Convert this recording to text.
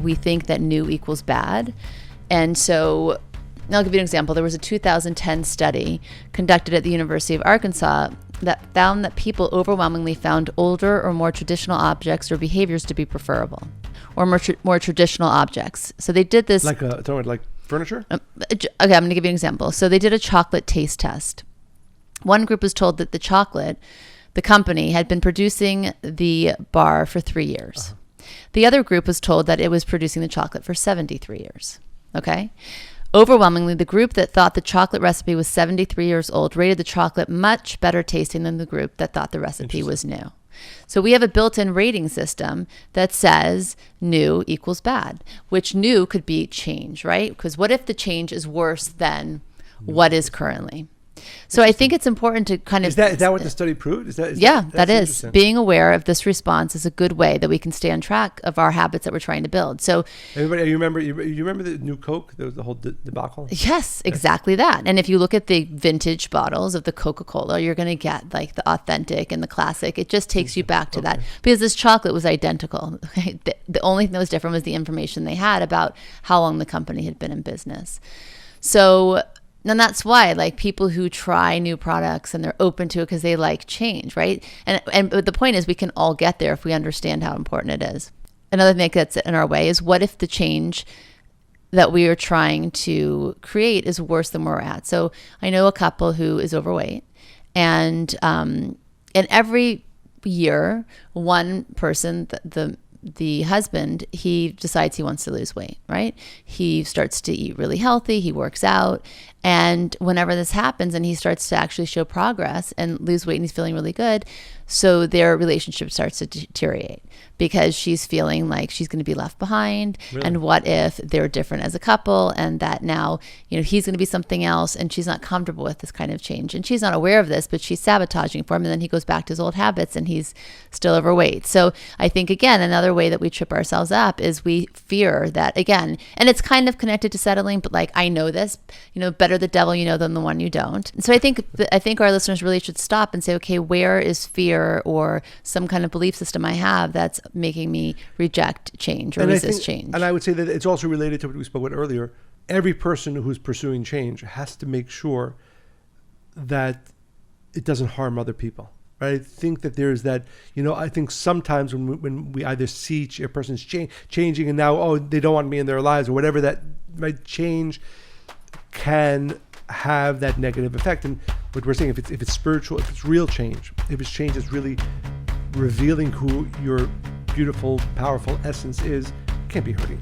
we think that new equals bad. And so I'll give you an example. There was a 2010 study conducted at the University of Arkansas that found that people overwhelmingly found older or more traditional objects or behaviors to be preferable, or more traditional objects. So they did this. Like furniture? Okay, I'm going to give you an example. So they did a chocolate taste test. One group was told that the company had been producing the bar for 3 years. The other group was told that it was producing the chocolate for 73 years. Okay? Overwhelmingly, the group that thought the chocolate recipe was 73 years old rated the chocolate much better tasting than the group that thought the recipe was new. So we have a built-in rating system that says new equals bad, which new could be change, right? Because what if the change is worse than what is currently? So I think it's important to kind of... Is that what the study proved? That is. Being aware of this response is a good way that we can stay on track of our habits that we're trying to build. So everybody, you remember the new Coke? There was the whole debacle? Yes, exactly that. And if you look at the vintage bottles of the Coca-Cola, you're going to get like the authentic and the classic. It just takes you back to that, because this chocolate was identical. Okay? The only thing that was different was the information they had about how long the company had been in business. So... And that's why, like, people who try new products and they're open to it because they like change, right? But the point is, we can all get there if we understand how important it is. Another thing that's in our way is, what if the change that we are trying to create is worse than where we're at? So I know a couple who is overweight, and every year, one person, the husband, he decides he wants to lose weight, right? He starts to eat really healthy. He works out. And whenever this happens and he starts to actually show progress and lose weight and he's feeling really good, so their relationship starts to deteriorate because she's feeling like she's going to be left behind. Really? And what if they're different as a couple, and that now, he's going to be something else, and she's not comfortable with this kind of change. And she's not aware of this, but she's sabotaging for him. And then he goes back to his old habits and he's still overweight. So I think, again, another way that we trip ourselves up is we fear that, again, and it's kind of connected to settling, but like, I know this, better the devil you know than the one you don't. So I think our listeners really should stop and say, okay, where is fear or some kind of belief system I have that's making me reject change or resist change? And I would say that it's also related to what we spoke about earlier. Every person who's pursuing change has to make sure that it doesn't harm other people. Right? I think that there's that, I think sometimes when we either see a person's changing and now, they don't want me in their lives or whatever, that right, change can have that negative effect. And what we're saying, if it's spiritual, if it's real change, if it's change that's really revealing who your beautiful, powerful essence is, it can't be hurting.